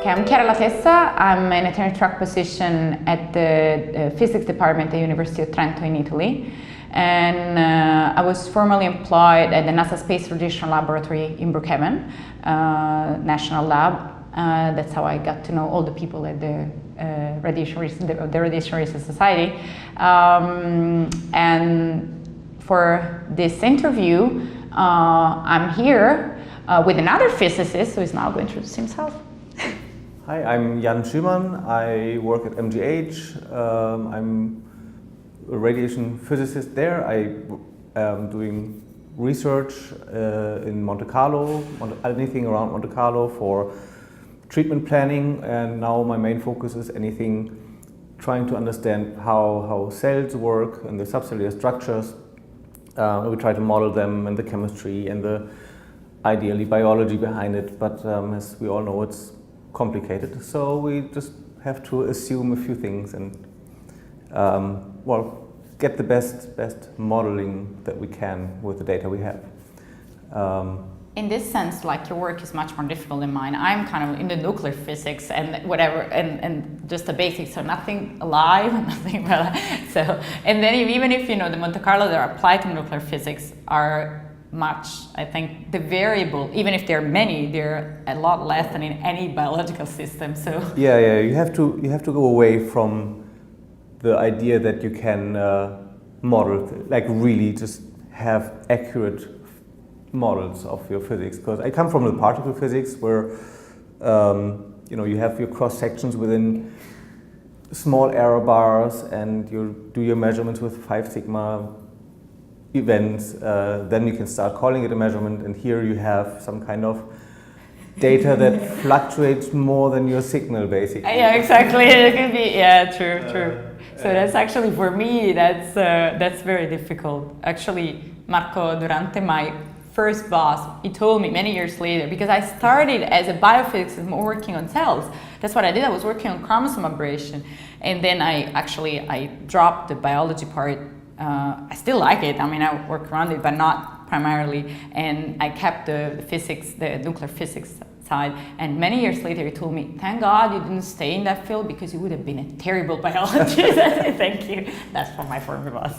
Okay, I'm Chiara Latessa. I'm in a tenure track position at the physics department at the University of Trento in Italy. And I was formerly employed at the NASA Space Radiation Laboratory in Brookhaven, National Lab. That's how I got to know all the people at the Radiation Research Society. And for this interview, I'm here with another physicist who is now going to introduce himself. Hi, I'm Jan Schuemann. I work at MGH. I'm a radiation physicist there. I am doing research in Monte Carlo, anything around Monte Carlo for treatment planning, and now my main focus is anything trying to understand how cells work and the subcellular structures. We try to model them and the chemistry and the ideally biology behind it, but as we all know, it's complicated. So we just have to assume a few things and get the best modeling that we can with the data we have. In this sense, like, your work is much more difficult than mine. I'm kind of in the nuclear physics and whatever, and just the basics, so nothing alive, nothing. So, and then even if you know the Monte Carlo that are applied to nuclear physics are much, I think, the variable, even if there are many, they're a lot less than in any biological system. So yeah, you have to go away from the idea that you can model, like really just have accurate models of your physics. Because I come from the particle physics where you have your cross sections within small error bars, and you do your measurements with 5 sigma events, then you can start calling it a measurement, and here you have some kind of data that fluctuates more than your signal, basically. Yeah, exactly. It could be, yeah, true. So that's actually, for me, that's very difficult. Actually, Marco Durante, my first boss, he told me many years later, because I started as a biophysicist working on cells. That's what I did. I was working on chromosome aberration, and then I dropped the biology part. I still like it. I mean, I work around it, but not primarily. And I kept the physics, the nuclear physics side. And many years later, he told me, "Thank God you didn't stay in that field, because you would have been a terrible biologist." I said, "Thank you." That's from my former boss.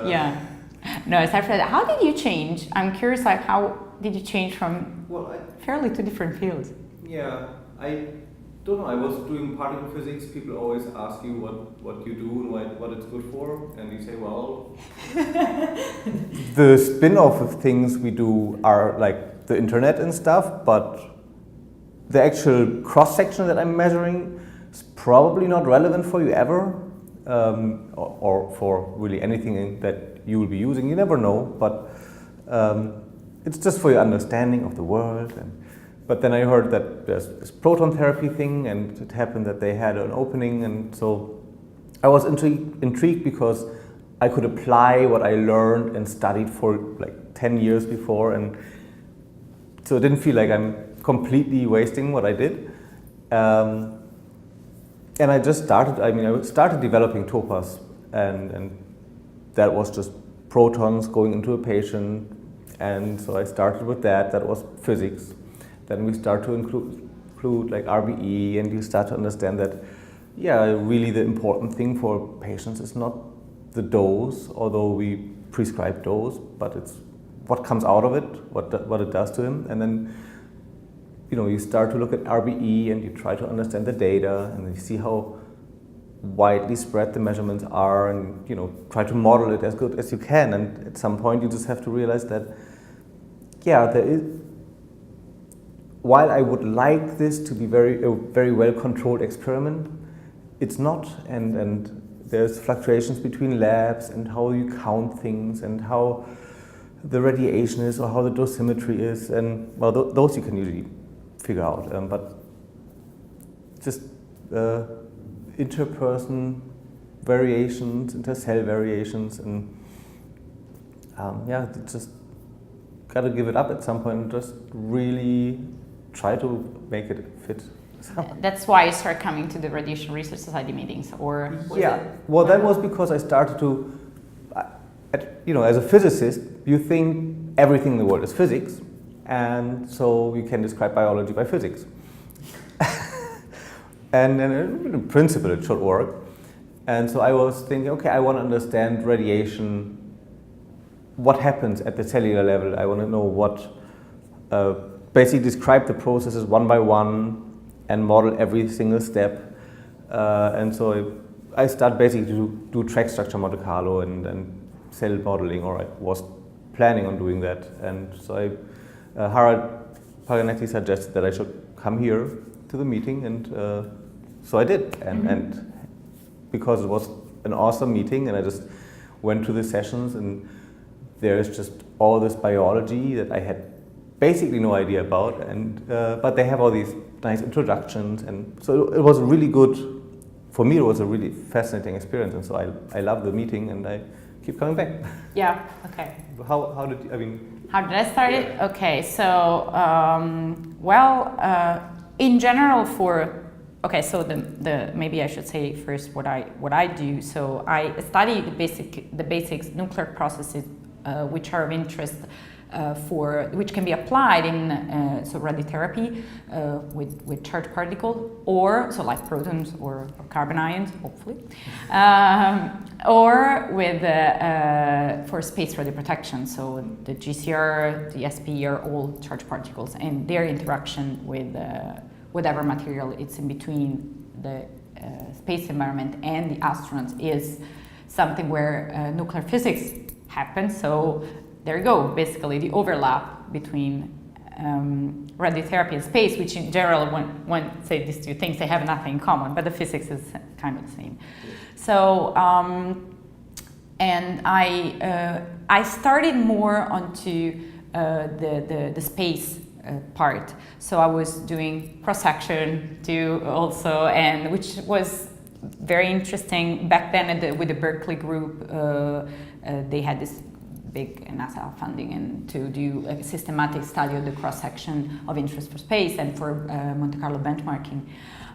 Yeah. No, aside from that, how did you change? I'm curious, like, how did you change from fairly two different fields? Yeah, I don't know. I was doing particle physics. People always ask you what you do and what it's good for, and you say, well, the spin-off of things we do are like the internet and stuff, but the actual cross-section that I'm measuring is probably not relevant for you ever, or for really anything that you will be using. You never know, but it's just for your understanding of the world. But then I heard that there's this proton therapy thing, and it happened that they had an opening, and so I was intrigued because I could apply what I learned and studied for like 10 years before, and so it didn't feel like I'm completely wasting what I did. And I just started, I started developing TOPAZ, and that was just protons going into a patient, and so I started with that. That was physics. Then we start to include like RBE, and you start to understand that, yeah, really the important thing for patients is not the dose, although we prescribe dose, but it's what comes out of it, what it does to him. And then, you start to look at RBE, and you try to understand the data, and you see how widely spread the measurements are, and try to model it as good as you can. And at some point, you just have to realize that, yeah, there is. While I would like this to be a very well-controlled experiment, it's not, and there's fluctuations between labs and how you count things and how the radiation is or how the dosimetry is, and well, those you can usually figure out, but just interperson variations, intercell variations, and just got to give it up at some point and just really try to make it fit. That's why you start coming to the Radiation Research Society meetings, or well, that was because I started to, as a physicist, you think everything in the world is physics, and so you can describe biology by physics. And then in principle it should work. And so I was thinking, okay, I want to understand radiation, what happens at the cellular level. I want to know what, basically describe the processes one by one and model every single step. And so I started basically to do track structure Monte Carlo and cell modeling, or I was planning on doing that. And so Harald Paganetti suggested that I should come here to the meeting, and so I did. And because it was an awesome meeting, and I just went to the sessions, and there's just all this biology that I had basically no idea about, and but they have all these nice introductions, and so it was really good. For me, it was a really fascinating experience, and so I love the meeting, and I keep coming back. Yeah. Okay. How did you, I mean? How did I start it? Okay. So in general, so the maybe I should say first what I do. So I study the basics nuclear processes which are of interest which can be applied in radiotherapy with charged particles, or so like protons or carbon ions, hopefully, or with for space radioprotection. So the GCR, the SP are all charged particles, and their interaction with whatever material it's in between the space environment and the astronauts is something where nuclear physics happens. So there you go, basically the overlap between radiotherapy and space, which in general, when one say these two things, they have nothing in common, but the physics is kind of the same. So, and I started more onto the space part. So I was doing cross-section too also, and which was very interesting. Back then with the Berkeley group, they had this big NASA funding and to do a systematic study of the cross-section of interest for space and for Monte Carlo benchmarking.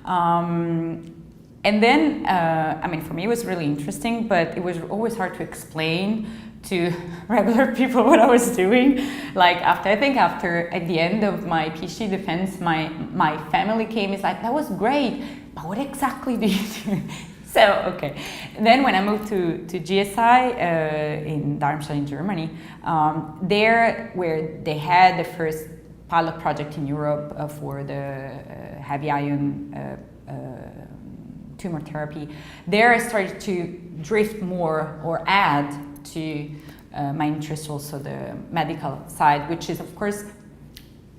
And then, I mean, for me it was really interesting, but it was always hard to explain to regular people what I was doing. Like at the end of my PhD defense, my family came, it's like, that was great, but what exactly do you do? So, okay. And then when I moved to GSI in Darmstadt in Germany, there where they had the first pilot project in Europe for the heavy ion tumor therapy, there I started to drift more or add to my interest also the medical side, which is of course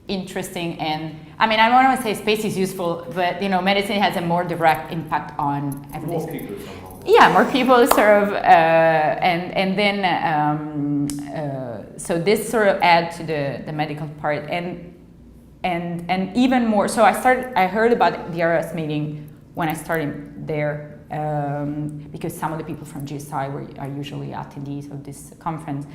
interesting. And I mean, I don't want to say space is useful, but you know, medicine has a more direct impact on everything. More people somehow. Yeah, more people sort of, and then so this sort of add to the medical part, and even more. So I heard about the RRS meeting when I started there, because some of the people from GSI are usually attendees of this conference.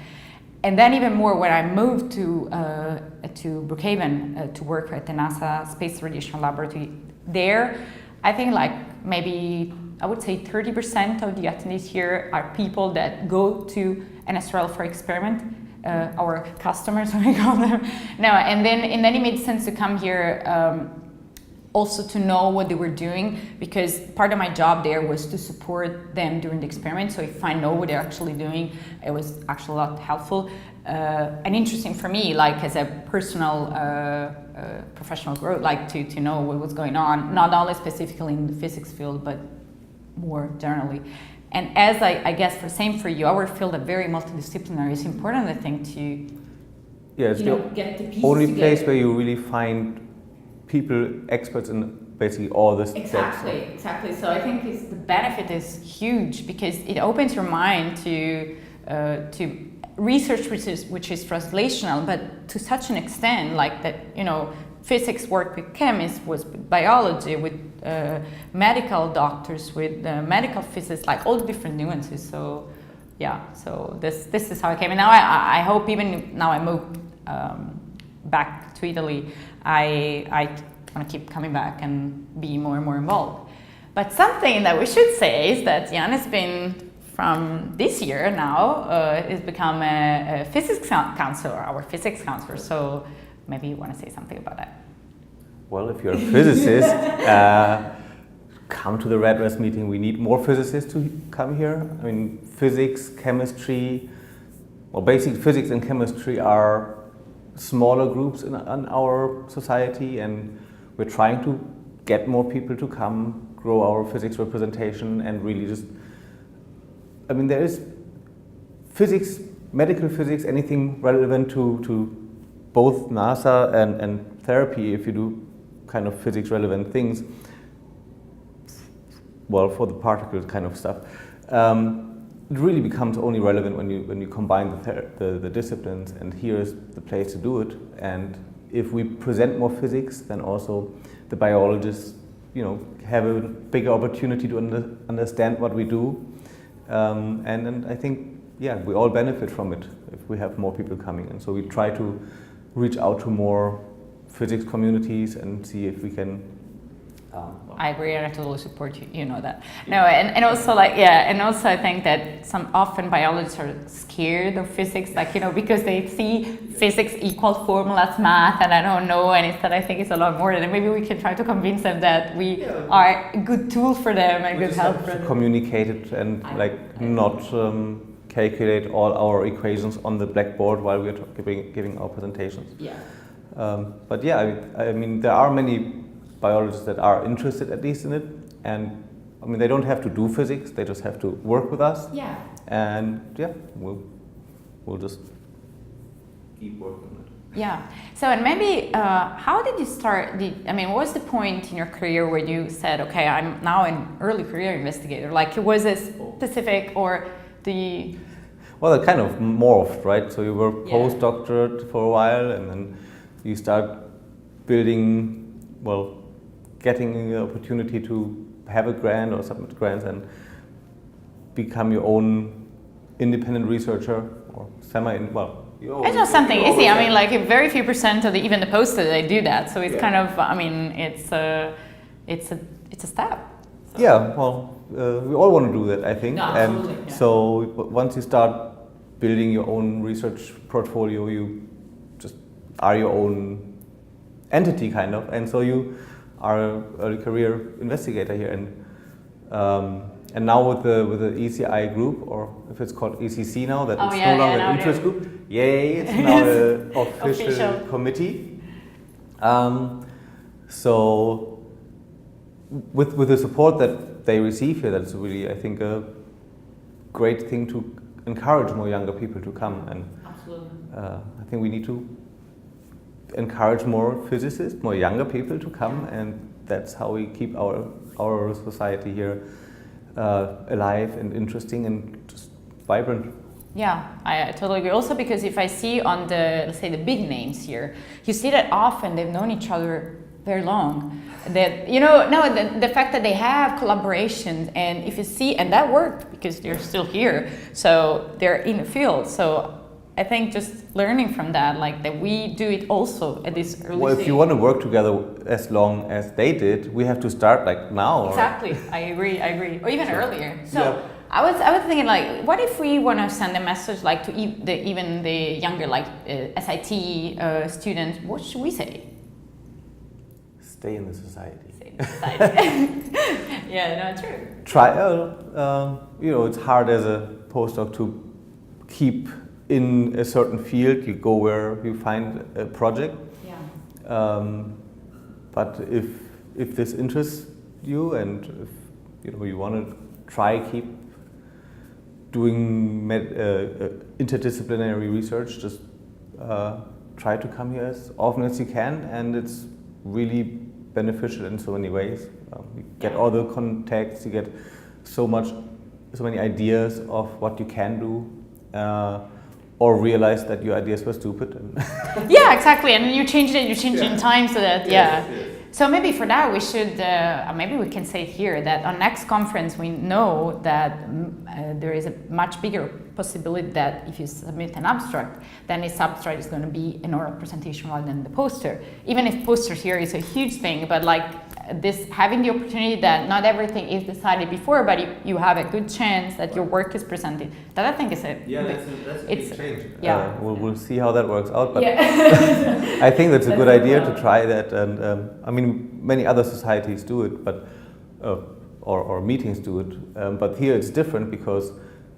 And then even more when I moved to Brookhaven to work at the NASA Space Radiation Laboratory. There, I think like maybe I would say 30% of the attendees here are people that go to NSRL for experiment, our customers, we call them. No, and then it made sense to come here also to know what they were doing, because part of my job there was to support them during the experiment. So if I know what they're actually doing, it was actually a lot helpful and interesting for me, like as a personal professional growth, like to know what was going on, not only specifically in the physics field, but more generally. And as I guess the same for you, our field is very multidisciplinary. It's important, I think, to it's get the pieces only together. place where you really find people, experts in basically all this. Exactly. So I think the benefit is huge, because it opens your mind to research which is translational, but to such an extent, like that, you know, physics work with chemists, was with biology, with medical doctors, with medical physicists, like all the different nuances. So yeah, so this is how I came. And now I hope, even now I moved back to Italy, I want to keep coming back and be more and more involved. But something that we should say is that Jan has been, from this year now, has become a physics counselor, our physics counselor. So maybe you want to say something about that. Well, if you're a physicist, come to the RRS meeting. We need more physicists to come here. I mean, physics, chemistry, well, basic physics and chemistry are smaller groups in our society, and we're trying to get more people to come, grow our physics representation, and really just, I mean, there is physics, medical physics, anything relevant to both NASA and therapy, if you do kind of physics relevant things, well, for the particle kind of stuff, it really becomes only relevant when you combine the disciplines, and here is the place to do it. And if we present more physics, then also the biologists, have a bigger opportunity to understand what we do, and then I think, yeah, we all benefit from it if we have more people coming. And so we try to reach out to more physics communities and see if we can. I agree, and I totally support you. You know that. No, and also and also I think that often biologists are scared of physics, because they see physics equal formulas, math, and I don't know. And instead, I think it's a lot more. And maybe we can try to convince them that we are a good tool for them and good help for them. Communicate it and not calculate all our equations on the blackboard while we're giving our presentations. Yeah. But yeah, I mean, there are many biologists that are interested at least in it, and I mean, they don't have to do physics, they just have to work with us. Yeah. And yeah, we'll just keep working on it. Yeah. So, and maybe how did you start? What was the point in your career where you said, okay, I'm now an early career investigator? Like, was it specific, or Well, it kind of morphed, right? So you were postdoctorate for a while, and then you start building, getting the opportunity to have a grant or submit grants and become your own independent researcher or it's not something easy. I mean, like very few percent of even the posters they do that. So it's kind of, it's a step. So. Yeah, we all want to do that, I think. No, absolutely, and so once you start building your own research portfolio, you just are your own entity, kind of, and so you are an early career investigator here, and now with the ECI group, or if it's called ECC now, that it's no longer an interest group. Yay! It's now an official committee. So with the support that they receive here, that's really, I think, a great thing to encourage more younger people to come. And absolutely, I think we need to encourage more physicists, more younger people to come, and that's how we keep our society here alive and interesting and just vibrant. Yeah, I totally agree. Also, because if I see on let's say the big names here, you see that often they've known each other very long. That the fact that they have collaborations, and if you see, and that worked because they're still here, so they're in the field. So I think just learning from that, that we do it also at this early stage. If you want to work together as long as they did, we have to start now. Exactly, I agree, or even earlier. So yeah. I was thinking, what if we want to send a message to even the younger SIT students? What should we say? Stay in the society. Stay in the society. Yeah, no, true. Try. It's hard as a postdoc to keep in a certain field. You go where you find a project. Yeah. But if this interests you, and if you want to keep doing interdisciplinary research, just try to come here as often as you can, and it's really beneficial in so many ways. You get all the contacts, you get so many ideas of what you can do, or realize that your ideas were stupid. Yeah, exactly, and you changed it in time, so that yes. So maybe for that we should, maybe we can say here that on next conference we know that there is a much bigger possibility that if you submit an abstract, then this abstract is going to be an oral presentation rather than the poster. Even if posters here is a huge thing, but this having the opportunity that not everything is decided before, but you have a good chance that your work is presented. That I think is a that's a big change. Yeah, we'll see how that works out. But yeah. I think that's a good idea to try that, and I mean many other societies do it, but or meetings do it. But here it's different because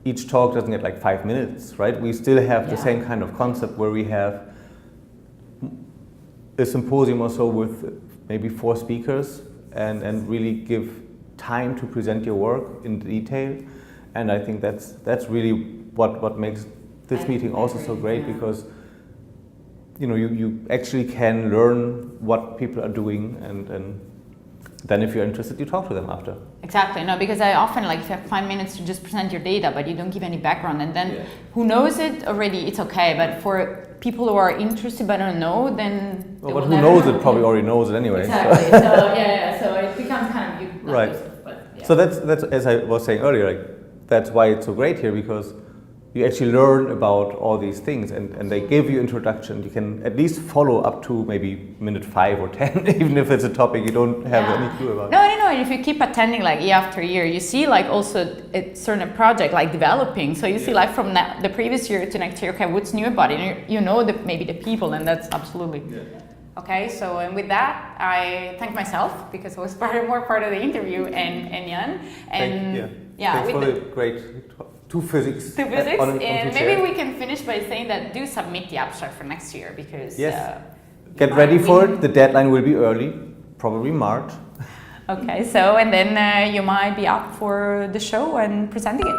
each talk doesn't get like 5 minutes, right? We still have the same kind of concept where we have a symposium or so with maybe 4 speakers and really give time to present your work in detail. And I think that's really what makes this meeting also so great, because you actually can learn what people are doing, and then if you're interested, you talk to them after. Exactly. No, because I often, like, if you have 5 minutes to just present your data, but you don't give any background, and then who knows it already, it's okay. But for people who are interested but don't know, then but who knows it probably already knows it anyway. Exactly. So it becomes kind of right. So that's as I was saying earlier, like that's why it's so great here, because you actually learn about all these things, and they give you introduction. You can at least follow up to maybe minute 5 or 10, even if it's a topic you don't have any clue about. No. And if you keep attending like year after year, you see like also a certain project like developing. So you see like from the previous year to next year, okay, what's new about it? And you know maybe the people, and that's absolutely. Okay, so and with that, I thank myself because I was more part of the interview, and Jan. And thanks for the great two physics. And maybe we can finish by saying that do submit the abstract for next year, because get ready for it. The deadline will be early, probably March. Okay, so and then you might be up for the show and presenting it.